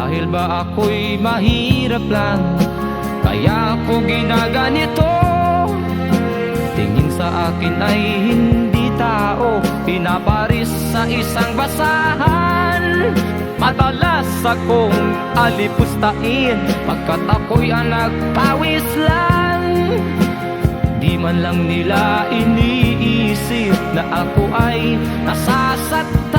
Dahil ba ako'y mahirap lang, kaya ako ginaganito. Tingin sa akin ay hindi tao, pinaparis sa isang basahan. Madalas akong alipustain, pagkat ako'y nagpawis lang. Di man lang nila iniisip na ako ay nasasaktan.